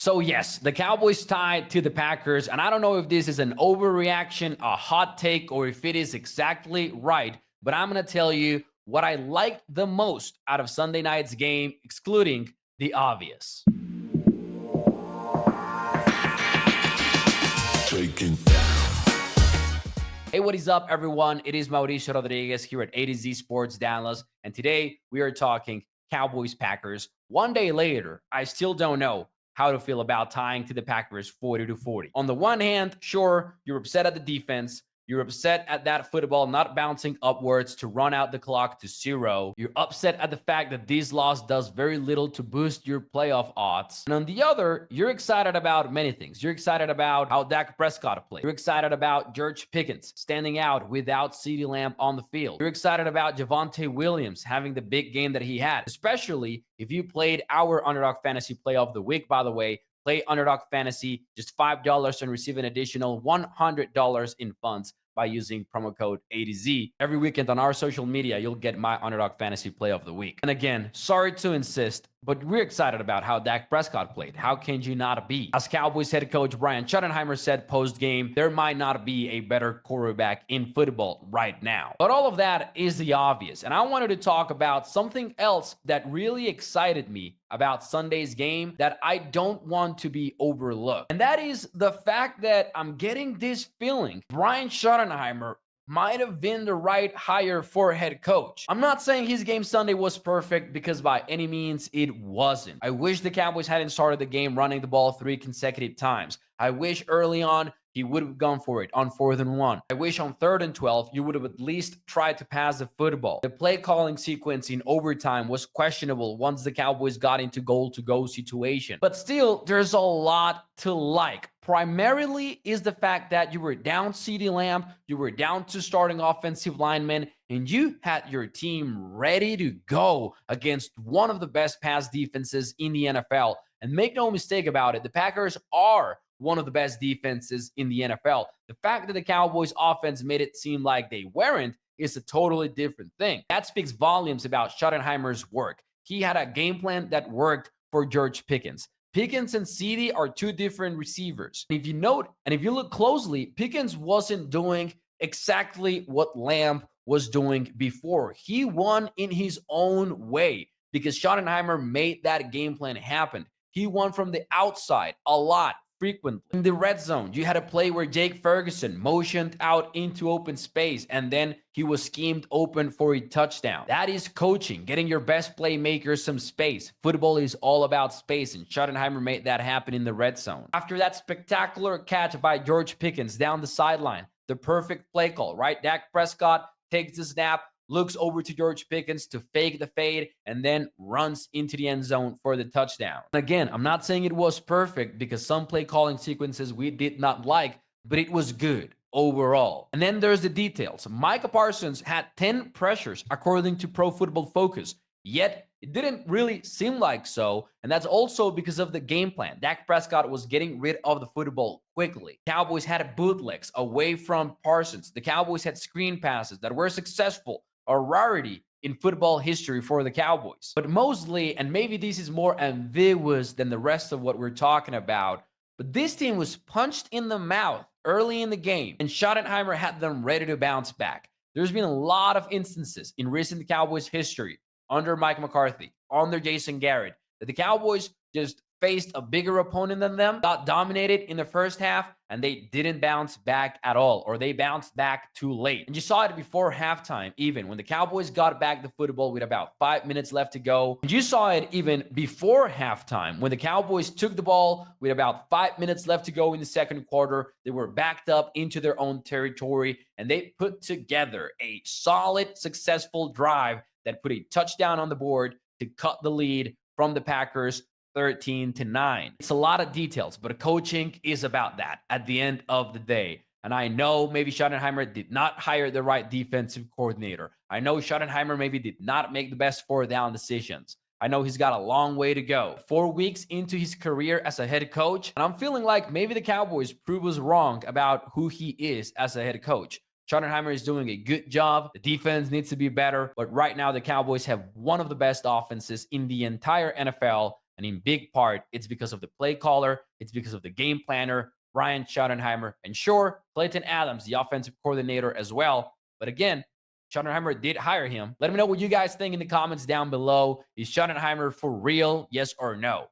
So yes, the Cowboys tied to the Packers, and I don't know if this is an overreaction, a hot take, or if it is exactly right, but I'm going to tell you what I liked the most out of Sunday night's game, excluding the obvious. Taking. Hey, what is up, everyone? It is Mauricio Rodriguez here at ATOZ Sports Dallas, and today we are talking Cowboys Packers. One day later, I still don't know how to feel about tying to the Packers 40-40. On the one hand, sure, you're upset at the defense. You're upset at that football not bouncing upwards to run out the clock to 0. You're upset at the fact that this loss does very little to boost your playoff odds. And on the other, you're excited about many things. You're excited about how Dak Prescott played. You're excited about George Pickens standing out without CeeDee Lamb on the field. You're excited about Javonte Williams having the big game that he had, especially if you played our Underdog Fantasy Play of the Week, by the way. Play Underdog Fantasy, just $5 and receive an additional $100 in funds by using promo code ATOZ. Every weekend on our social media, you'll get my Underdog Fantasy Play of the Week. And again, sorry to insist, but we're excited about how Dak Prescott played. How can you not be? As Cowboys head coach Brian Schottenheimer said post-game, there might not be a better quarterback in football right now. But all of that is the obvious. And I wanted to talk about something else that really excited me about Sunday's game that I don't want to be overlooked. And that is the fact that I'm getting this feeling Brian Schottenheimer might have been the right hire for head coach. I'm not saying his game Sunday was perfect, because by any means it wasn't. I wish the Cowboys hadn't started the game running the ball 3 consecutive times. I wish early on he would have gone for it on 4th and 1. I wish on 3rd and 12 you would have at least tried to pass the football. The play calling sequence in overtime was questionable once the Cowboys got into goal-to-go situation. But still, there's a lot to like. Primarily is the fact that you were down CeeDee Lamb, you were down to starting offensive linemen, and you had your team ready to go against one of the best pass defenses in the NFL. And make no mistake about it, the Packers are one of the best defenses in the NFL. The fact that the Cowboys offense made it seem like they weren't is a totally different thing. That speaks volumes about Schottenheimer's work. He had a game plan that worked for George Pickens. Pickens and CeeDee are 2 different receivers. If you note, and if you look closely, Pickens wasn't doing exactly what Lamb was doing before. He won in his own way because Schottenheimer made that game plan happen. He won from the outside a lot, frequently. In the red zone, you had a play where Jake Ferguson motioned out into open space, and then he was schemed open for a touchdown. That is coaching, getting your best playmakers some space. Football is all about space, and Schottenheimer made that happen in the red zone. After that spectacular catch by George Pickens down the sideline, the perfect play call, right? Dak Prescott takes the snap, looks over to George Pickens to fake the fade, and then runs into the end zone for the touchdown. Again, I'm not saying it was perfect, because some play calling sequences we did not like, but it was good overall. And then there's the details. Micah Parsons had 10 pressures according to Pro Football Focus, yet it didn't really seem like so, and that's also because of the game plan. Dak Prescott was getting rid of the football quickly. Cowboys had bootlegs away from Parsons. The Cowboys had screen passes that were successful, a rarity in football history for the Cowboys. But mostly, and maybe this is more ambiguous than the rest of what we're talking about, but this team was punched in the mouth early in the game, and Schottenheimer had them ready to bounce back. There's been a lot of instances in recent Cowboys history, under Mike McCarthy, under Jason Garrett, that the Cowboys just faced a bigger opponent than them, got dominated in the first half, and they didn't bounce back at all, or they bounced back too late. And you saw it before halftime, even when the Cowboys got back the football with about 5 minutes left to go. And you saw it even before halftime, when the Cowboys took the ball with about 5 minutes left to go in the second quarter. They were backed up into their own territory, and they put together a solid, successful drive that put a touchdown on the board to cut the lead from the Packers 13-9. It's a lot of details, but coaching is about that at the end of the day. And I know maybe Schottenheimer did not hire the right defensive coordinator. I know Schottenheimer maybe did not make the best 4th down decisions. I know he's got a long way to go. 4 weeks into his career as a head coach, and I'm feeling like maybe the Cowboys prove us wrong about who he is as a head coach. Schottenheimer is doing a good job. The defense needs to be better, but right now the Cowboys have one of the best offenses in the entire NFL, And in big part, it's because of the play caller, it's because of the game planner, Ryan Schottenheimer, and sure, Clayton Adams, the offensive coordinator as well. But again, Schottenheimer did hire him. Let me know what you guys think in the comments down below. Is Schottenheimer for real? Yes or no?